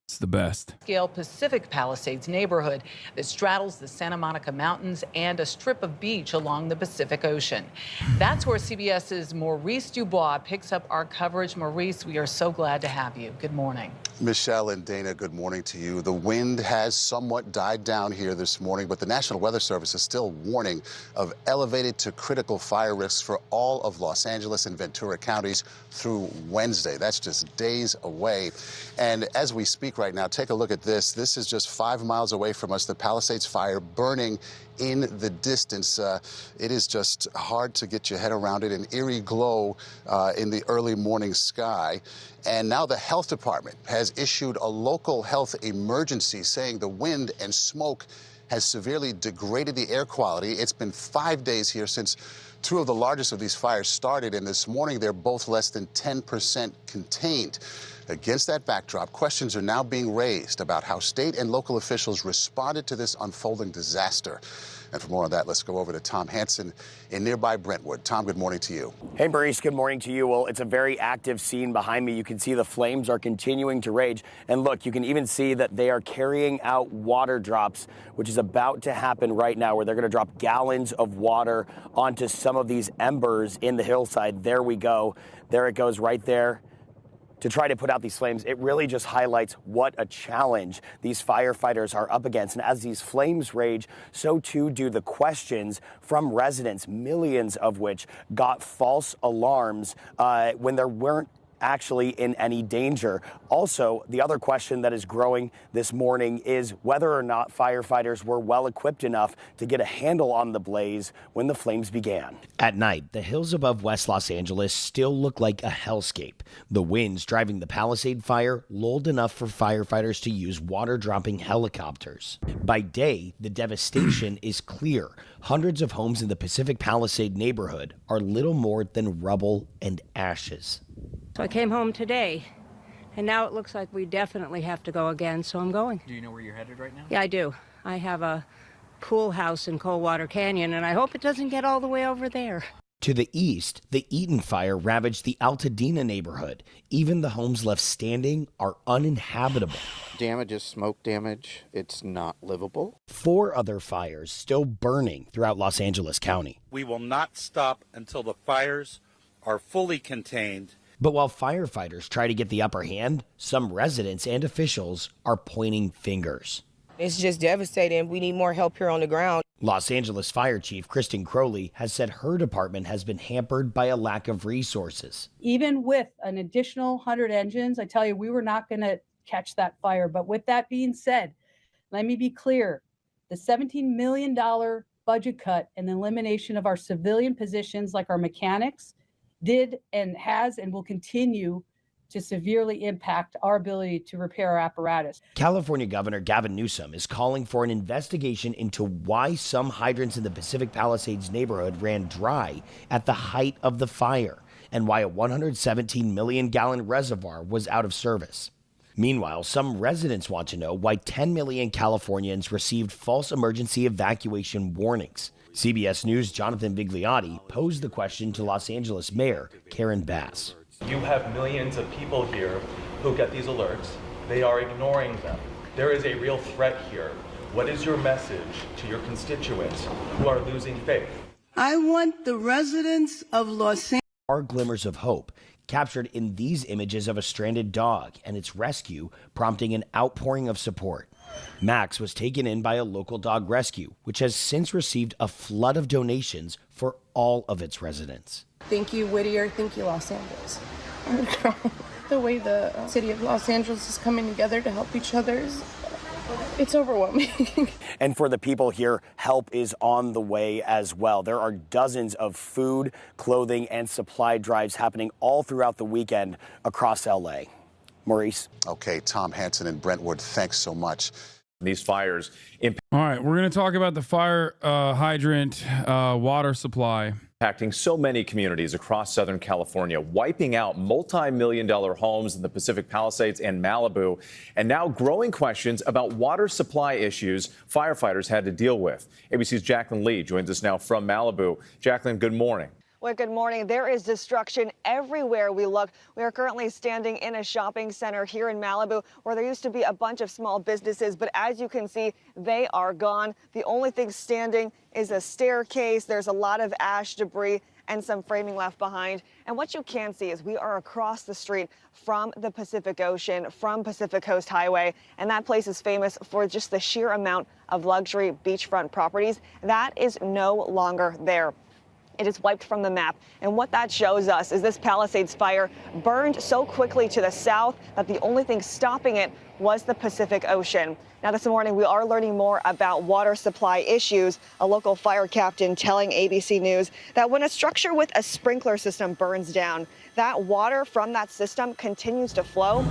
It's the best. Scale Pacific Palisades neighborhood that straddles the Santa Monica Mountains and a strip of beach along the Pacific Ocean. That's where CBS's Maurice Dubois picks up our coverage. Maurice, we are so glad to have you. Good morning. Michelle and Dana, good morning to you. The wind has somewhat died down here this morning, but the National Weather Service is still warning of elevated to critical fire risks for all of Los Angeles and Ventura counties through Wednesday. That's just days away. And as we speak right now, take a look at this. This is just 5 miles away from us, the Palisades fire burning in the distance. It is just hard to get your head around it, an eerie glow in the early morning sky. And now the health department has issued a local health emergency saying the wind and smoke has severely degraded the air quality. It's been 5 days here since 2 of the largest of these fires started, and this morning they're both less than 10% contained. Against that backdrop, questions are now being raised about how state and local officials responded to this unfolding disaster. And for more on that, let's go over to Tom Hansen in nearby Brentwood. Tom, good morning to you. Hey, Maurice, good morning to you. Well, it's a very active scene behind me. You can see the flames are continuing to rage. And look, you can even see that they are carrying out water drops, which is about to happen right now, where they're going to drop gallons of water onto some of these embers in the hillside. There we go. There it goes right there. To try to put out these flames, it really just highlights what a challenge these firefighters are up against. And as these flames rage, so too do the questions from residents, millions of which got false alarms when there weren't actually in any danger. Also, the other question that is growing this morning is whether or not firefighters were well equipped enough to get a handle on the blaze when the flames began. At night, the hills above West Los Angeles still look like a hellscape. The winds driving the Palisade fire lulled enough for firefighters to use water-dropping helicopters. By day, the devastation is clear. Hundreds of homes in the Pacific Palisade neighborhood are little more than rubble and ashes. So I came home today, and now it looks like we definitely have to go again, so I'm going. Do you know where you're headed right now? Yeah, I do. I have a pool house in Coldwater Canyon, and I hope it doesn't get all the way over there. To the east, the Eaton fire ravaged the Altadena neighborhood. Even the homes left standing are uninhabitable. Damage is smoke damage. It's not livable. 4 other fires still burning throughout Los Angeles County. We will not stop until the fires are fully contained. But while firefighters try to get the upper hand, some residents and officials are pointing fingers. It's just devastating. We need more help here on the ground. Los Angeles Fire Chief Kristen Crowley has said her department has been hampered by a lack of resources. Even with an additional 100 engines, I tell you, we were not going to catch that fire. But with that being said, Let me be clear. The $17 million budget cut and the elimination of our civilian positions like our mechanics did and has and will continue to severely impact our ability to repair our apparatus. California Governor Gavin Newsom is calling for an investigation into why some hydrants in the Pacific Palisades neighborhood ran dry at the height of the fire and why a 117 million gallon reservoir was out of service. Meanwhile, some residents want to know why 10 million Californians received false emergency evacuation warnings. CBS News' Jonathan Vigliotti posed the question to Los Angeles Mayor Karen Bass. You have millions of people here who get these alerts. They are ignoring them. There is a real threat here. What is your message to your constituents who are losing faith? I want the residents of Los Angeles. Are glimmers of hope captured in these images of a stranded dog and its rescue, prompting an outpouring of support. Max was taken in by a local dog rescue, which has since received a flood of donations for all of its residents. Thank you, Whittier. Thank you, Los Angeles. The way the city of Los Angeles is coming together to help each other it's overwhelming. And for the people here, help is on the way as well. There are dozens of food, clothing, and supply drives happening all throughout the weekend across LA. Maurice. Okay, Tom Hansen in Brentwood, thanks so much. These fires. All right, we're going to talk about the fire hydrant water supply. Impacting so many communities across Southern California, wiping out multi-million-dollar homes in the Pacific Palisades and Malibu, and now growing questions about water supply issues firefighters had to deal with. ABC's Jacqueline Lee joins us now from Malibu. Jacqueline, good morning. Well, good morning. There is destruction everywhere we look. We are currently standing in a shopping center here in Malibu where there used to be a bunch of small businesses, but as you can see, they are gone. The only thing standing is a staircase. There's a lot of ash, debris, and some framing left behind. And what you can see is we are across the street from the Pacific Ocean, from Pacific Coast Highway, and that place is famous for just the sheer amount of luxury beachfront properties. That is no longer there. It is wiped from the map. And what that shows us is this Palisades fire burned so quickly to the south that the only thing stopping it was the Pacific Ocean. Now, this morning, we are learning more about water supply issues. A local fire captain telling ABC News that when a structure with a sprinkler system burns down, that water from that system continues to flow,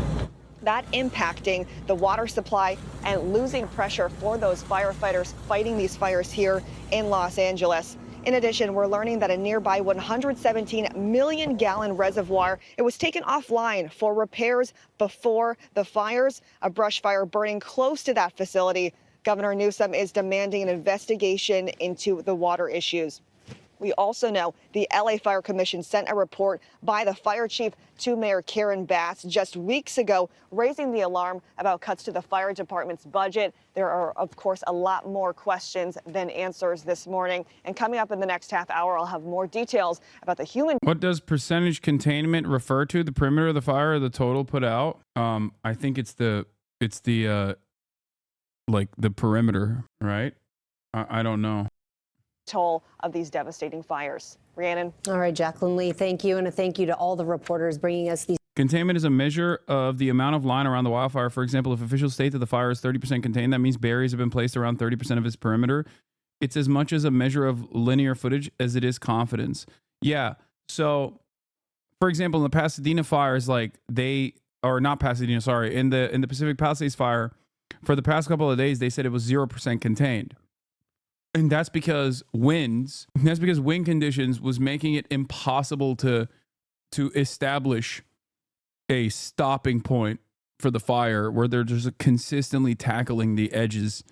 that impacting the water supply and losing pressure for those firefighters fighting these fires here in Los Angeles. In addition, we're learning that a nearby 117 million gallon reservoir, it was taken offline for repairs before the fires, a brush fire burning close to that facility. Governor Newsom is demanding an investigation into the water issues. We also know the LA Fire Commission sent a report by the fire chief to Mayor Karen Bass just weeks ago, raising the alarm about cuts to the fire department's budget. There are, of course, a lot more questions than answers this morning. And coming up in the next half hour, I'll have more details about the human. What does percentage containment refer to? The perimeter of the fire or the total put out? I think it's the like the perimeter, right? I don't know. Toll of these devastating fires. Rhiannon. All right, Jacqueline Lee, thank you. And a thank you to all the reporters bringing us these. Containment is a measure of the amount of line around the wildfire. For example, if officials state that the fire is 30% contained, that means barriers have been placed around 30% of its perimeter. It's as much as a measure of linear footage as it is confidence. Yeah. So, for example, in the Pasadena fires, like in the Pacific Palisades fire, for the past couple of days, they said it was 0% contained. And that's because wind conditions was making it impossible to establish a stopping point for the fire where they're just consistently tackling the edges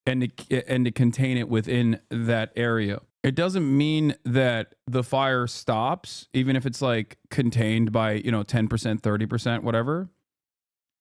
and to contain it within that area. It doesn't mean that the fire stops, even if it's like contained by, 10%, 30%, whatever.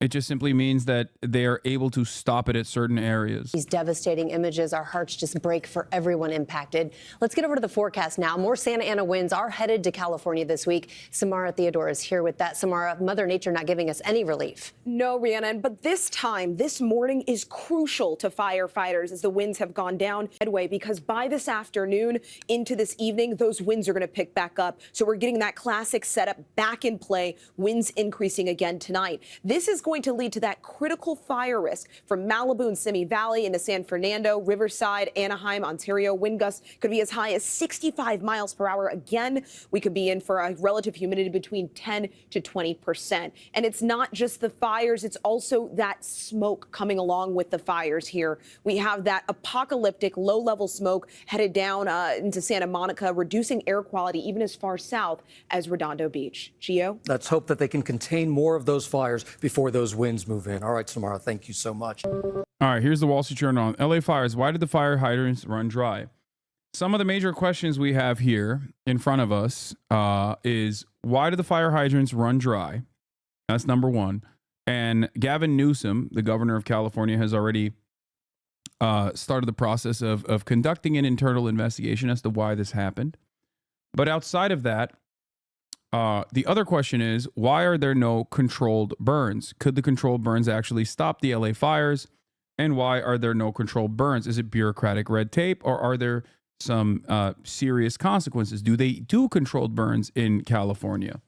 It just simply means that they are able to stop it at certain areas. These devastating images, our hearts just break for everyone impacted. Let's get over to the forecast now. More Santa Ana winds are headed to California this week. Samara Theodore is here with that. Samara, Mother Nature not giving us any relief. No, Rhiannon, but this morning is crucial to firefighters as the winds have gone down headway, because by this afternoon into this evening, those winds are going to pick back up. So we're getting that classic setup back in play, winds increasing again tonight. This is going going to lead to that critical fire risk from Malibu and Simi Valley into San Fernando, Riverside, Anaheim, Ontario. Wind gusts could be as high as 65 miles per hour. Again, we could be in for a relative humidity between 10 to 20%. And it's not just the fires, it's also that smoke coming along with the fires here. We have that apocalyptic low-level smoke headed down into Santa Monica, reducing air quality even as far south as Redondo Beach. Gio? Let's hope that they can contain more of those fires before those winds move in. All right, Samara, thank you so much. All right, here's the Wall Street Journal. LA fires. Why did the fire hydrants run dry? Some of the major questions we have here in front of us is why do the fire hydrants run dry? That's number one. And Gavin Newsom, the governor of California, has already started the process of conducting an internal investigation as to why this happened. But outside of that, the other question is, why are there no controlled burns? Could the controlled burns actually stop the LA fires? And why are there no controlled burns? Is it bureaucratic red tape, or are there some serious consequences? Do they do controlled burns in California?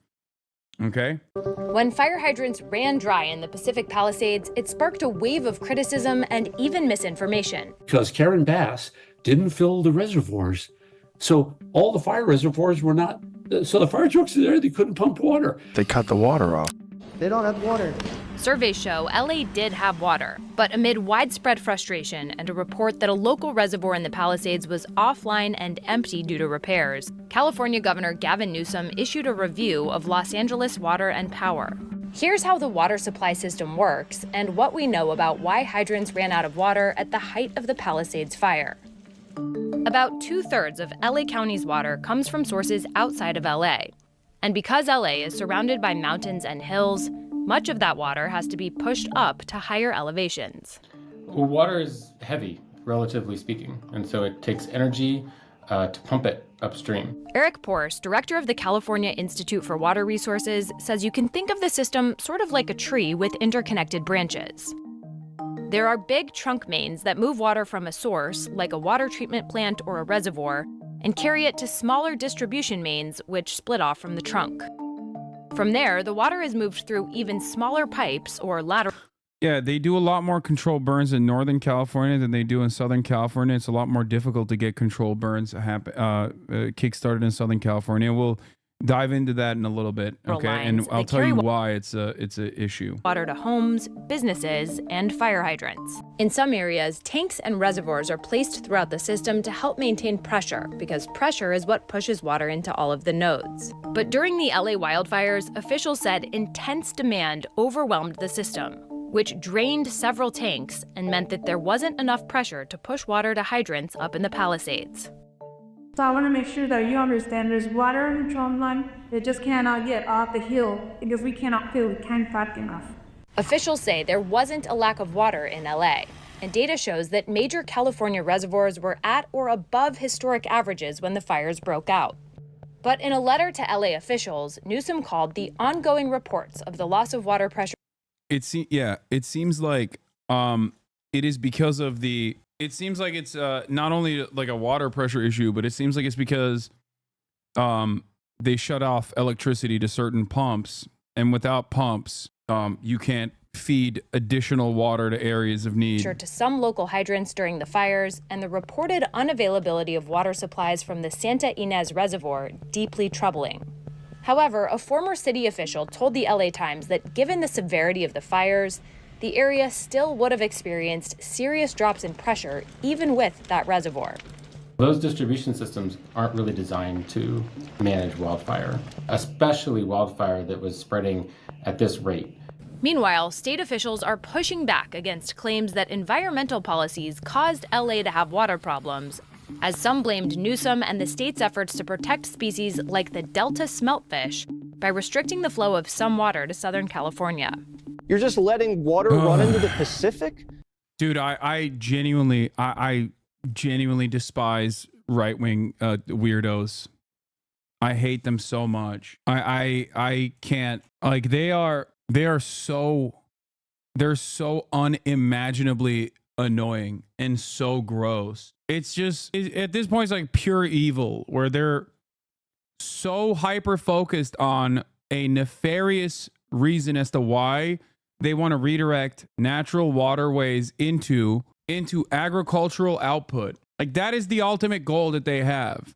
Okay. When fire hydrants ran dry in the Pacific Palisades, it sparked a wave of criticism and even misinformation. Because Karen Bass didn't fill the reservoirs. So all the fire reservoirs were not, so the fire trucks there, they couldn't pump water. They cut the water off. They don't have water. Surveys show LA did have water, but amid widespread frustration and a report that a local reservoir in the Palisades was offline and empty due to repairs, California Governor Gavin Newsom issued a review of Los Angeles water and power. Here's how the water supply system works and what we know about why hydrants ran out of water at the height of the Palisades fire. About 2/3 of LA County's water comes from sources outside of LA. And because LA is surrounded by mountains and hills, much of that water has to be pushed up to higher elevations. Well, water is heavy, relatively speaking, and so it takes energy to pump it upstream. Eric Porce, director of the California Institute for Water Resources, says you can think of the system sort of like a tree with interconnected branches. There are big trunk mains that move water from a source, like a water treatment plant or a reservoir, and carry it to smaller distribution mains, which split off from the trunk. From there, the water is moved through even smaller pipes or lateral. Yeah, they do a lot more controlled burns in Northern California than they do in Southern California. It's a lot more difficult to get controlled burns kickstarted in Southern California. We'll dive into that in a little bit, okay? And I'll tell you why it's a issue. Water to homes, businesses, and fire hydrants. In some areas, tanks and reservoirs are placed throughout the system to help maintain pressure, because pressure is what pushes water into all of the nodes. But during the LA wildfires, officials said intense demand overwhelmed the system, which drained several tanks and meant that there wasn't enough pressure to push water to hydrants up in the Palisades. So I want to make sure that you understand there's water in the drum line. It just cannot get off the hill because we cannot fill the tank fast enough. Officials say there wasn't a lack of water in LA, and data shows that major California reservoirs were at or above historic averages when the fires broke out. But in a letter to LA officials, Newsom called the ongoing reports of the loss of water pressure. It seems like it is because of the. It seems like it's not only like a water pressure issue, but it seems like it's because they shut off electricity to certain pumps, and without pumps, you can't feed additional water to areas of need. To some local hydrants during the fires, and the reported unavailability of water supplies from the Santa Ynez Reservoir deeply troubling. However, a former city official told the LA Times that given the severity of the fires, the area still would have experienced serious drops in pressure even with that reservoir. Those distribution systems aren't really designed to manage wildfire, especially wildfire that was spreading at this rate. Meanwhile, state officials are pushing back against claims that environmental policies caused LA to have water problems, as some blamed Newsom and the state's efforts to protect species like the Delta smeltfish by restricting the flow of some water to Southern California. You're just letting water run into the Pacific? Dude, I genuinely despise right-wing weirdos. I hate them so much. I can't, like, they're so unimaginably annoying and so gross. It's just, at this point, it's like pure evil, where they're so hyper-focused on a nefarious reason as to why They want to redirect natural waterways into agricultural output. Like, that is the ultimate goal that they have.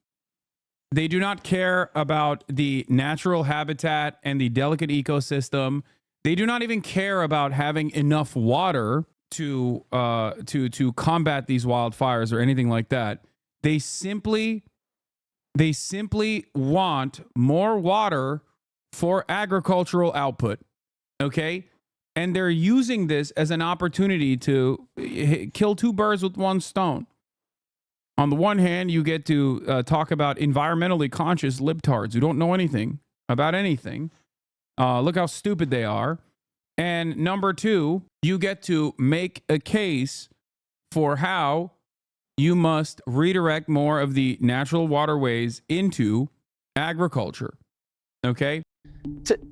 They do not care about the natural habitat and the delicate ecosystem. They do not even care about having enough water to combat these wildfires or anything like that. They simply want more water for agricultural output. Okay? And they're using this as an opportunity to kill two birds with one stone. On the one hand, you get to talk about environmentally conscious libtards who don't know anything about anything. Look how stupid they are. And number two, you get to make a case for how you must redirect more of the natural waterways into agriculture. Okay?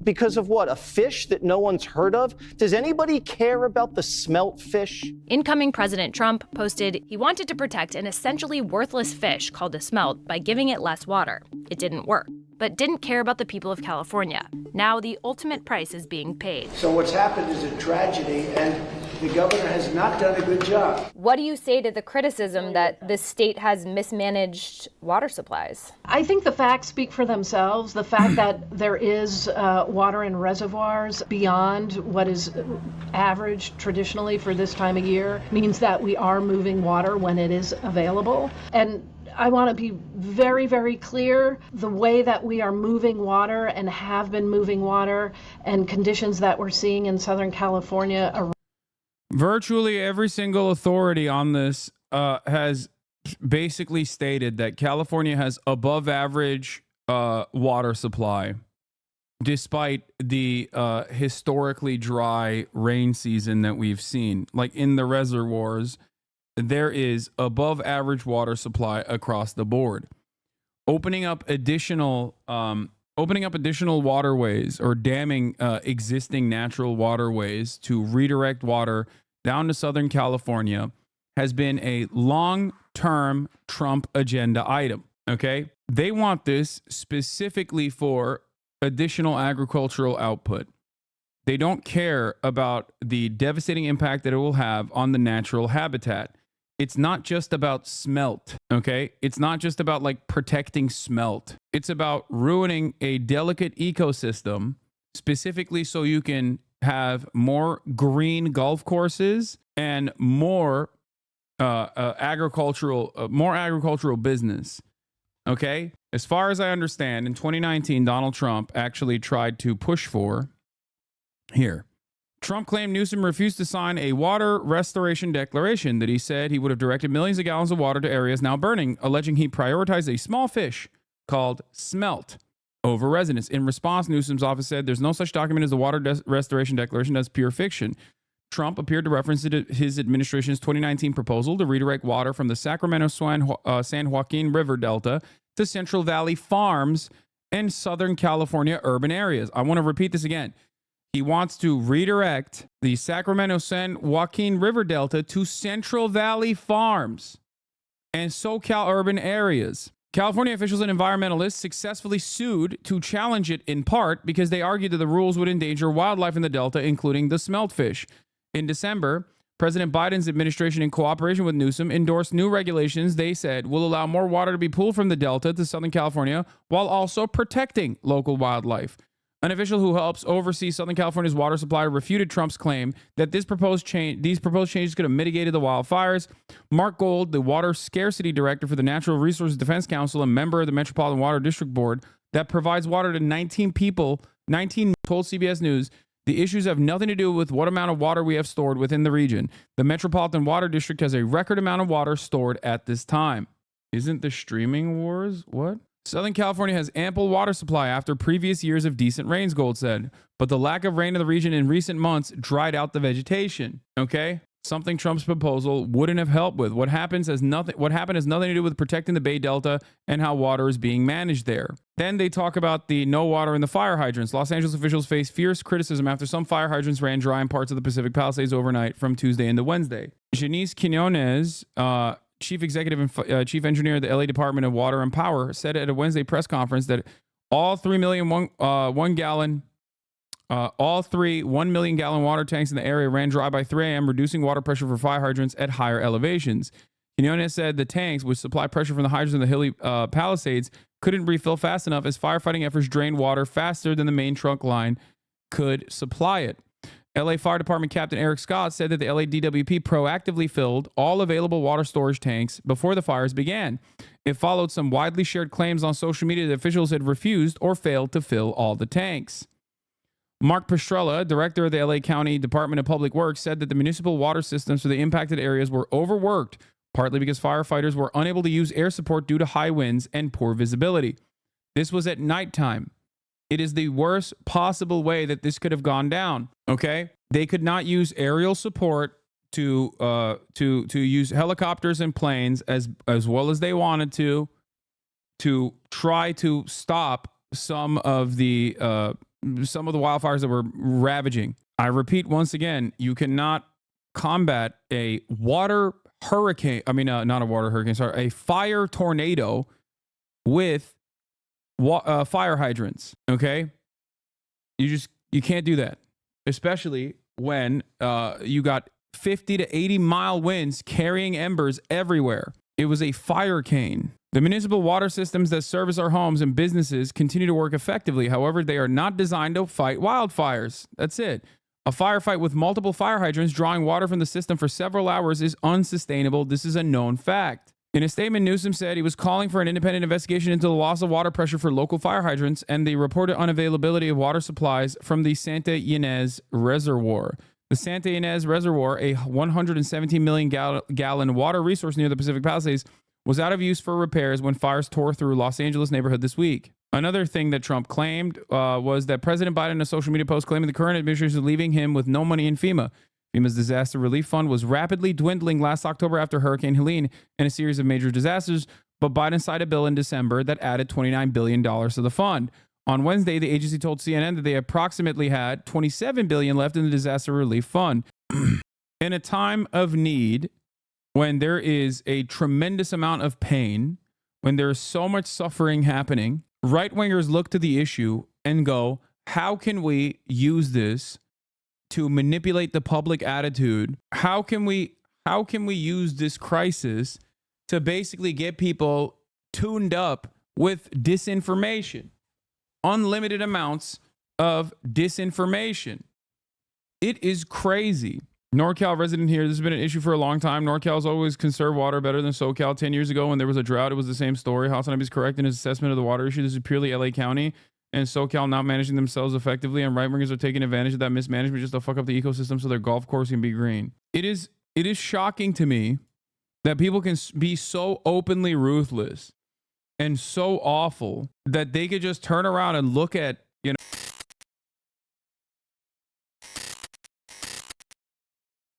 Because of what? A fish that no one's heard of? Does anybody care about the smelt fish? Incoming President Trump posted he wanted to protect an essentially worthless fish called a smelt by giving it less water. It didn't work, but didn't care about the people of California. Now the ultimate price is being paid. So what's happened is a tragedy, and the governor has not done a good job. What do you say to the criticism that this state has mismanaged water supplies? I think the facts speak for themselves. The fact that there is water in reservoirs beyond what is average traditionally for this time of year means that we are moving water when it is available. And I want to be very, very clear. The way that we are moving water and have been moving water and conditions that we're seeing in Southern California are virtually every single authority on this has basically stated that California has above average water supply, despite the historically dry rain season that we've seen. Like, in the reservoirs, there is above average water supply across the board. Opening up additional waterways or damming existing natural waterways to redirect water down to Southern California has been a long-term Trump agenda item. Okay? They want this specifically for additional agricultural output. They don't care about the devastating impact that it will have on the natural habitat. It's not just about smelt, okay? It's not just about like protecting smelt. It's about ruining a delicate ecosystem, specifically so you can have more green golf courses and more agricultural business. Okay? As far as I understand, in 2019, Donald Trump actually tried to push for here. Trump claimed Newsom refused to sign a water restoration declaration that he said he would have directed millions of gallons of water to areas now burning, alleging he prioritized a small fish called smelt over residents. In response, Newsom's office said there's no such document as the water restoration declaration. That's pure fiction. Trump appeared to reference his administration's 2019 proposal to redirect water from the Sacramento-San Joaquin River Delta to Central Valley farms and Southern California urban areas. I want to repeat this again. He wants to redirect the Sacramento-San Joaquin River Delta to Central Valley farms and SoCal urban areas. California officials and environmentalists successfully sued to challenge it in part because they argued that the rules would endanger wildlife in the Delta, including the smeltfish. In December, President Biden's administration, in cooperation with Newsom, endorsed new regulations they said will allow more water to be pulled from the Delta to Southern California while also protecting local wildlife. An official who helps oversee Southern California's water supply refuted Trump's claim that these proposed changes could have mitigated the wildfires. Mark Gold, the water scarcity director for the Natural Resources Defense Council and member of the Metropolitan Water District Board that provides water to 19 told CBS News, the issues have nothing to do with what amount of water we have stored within the region. The Metropolitan Water District has a record amount of water stored at this time. Isn't the streaming wars? What? Southern California has ample water supply after previous years of decent rains, Gold said, but the lack of rain in the region in recent months dried out the vegetation. Okay? Something Trump's proposal wouldn't have helped with. What happened has nothing to do with protecting the Bay Delta and how water is being managed there. Then they talk about the no water in the fire hydrants. Los Angeles officials face fierce criticism after some fire hydrants ran dry in parts of the Pacific Palisades overnight from Tuesday into Wednesday. Janice Quinones, chief executive and chief engineer of the LA Department of Water and Power, said at a Wednesday press conference that all 3 million one gallon All three 1 million gallon water tanks in the area ran dry by 3 a.m., reducing water pressure for fire hydrants at higher elevations. Quinones said the tanks, which supply pressure from the hydrants in the hilly Palisades, couldn't refill fast enough as firefighting efforts drained water faster than the main trunk line could supply it. LA Fire Department Captain Eric Scott said that the LA DWP proactively filled all available water storage tanks before the fires began. It followed some widely shared claims on social media that officials had refused or failed to fill all the tanks. Mark Pestrella, director of the LA County Department of Public Works, said that the municipal water systems for the impacted areas were overworked, partly because firefighters were unable to use air support due to high winds and poor visibility. This was at nighttime. It is the worst possible way that this could have gone down. Okay, they could not use aerial support to use helicopters and planes as well as they wanted to try to stop some of the wildfires that were ravaging. I repeat once again, you cannot combat a water hurricane. I mean, not a water hurricane. Sorry, a fire tornado with fire hydrants. Okay, you can't do that, especially when you got 50 to 80 mile winds carrying embers everywhere. It was a fire cane. The municipal water systems that service our homes and businesses continue to work effectively. However, they are not designed to fight wildfires. That's it. A firefight with multiple fire hydrants drawing water from the system for several hours is unsustainable. This is a known fact. In a statement, Newsom said he was calling for an independent investigation into the loss of water pressure for local fire hydrants and the reported unavailability of water supplies from the Santa Ynez Reservoir. The Santa Ynez Reservoir, a 117 million gallon water resource near the Pacific Palisades, was out of use for repairs when fires tore through Los Angeles neighborhood this week. Another thing that Trump claimed was that President Biden in a social media post claiming the current administration is leaving him with no money in FEMA. FEMA's disaster relief fund was rapidly dwindling last October after Hurricane Helene and a series of major disasters, but Biden signed a bill in December that added $29 billion to the fund. On Wednesday, the agency told CNN that they approximately had $27 billion left in the disaster relief fund. In a time of need, when there is a tremendous amount of pain, when there is so much suffering happening, right-wingers look to the issue and go, how can we use this to manipulate the public attitude? How can we use this crisis to basically get people tuned up with disinformation? Unlimited amounts of disinformation. It is crazy. NorCal resident here. This has been an issue for a long time. NorCal's always conserved water better than SoCal. 10 years ago when there was a drought, it was the same story. HasanAbi is correct in his assessment of the water issue. This is purely LA County and SoCal not managing themselves effectively, and right-wingers are taking advantage of that mismanagement just to fuck up the ecosystem so their golf course can be green. It is shocking to me that people can be so openly ruthless and so awful that they could just turn around and look at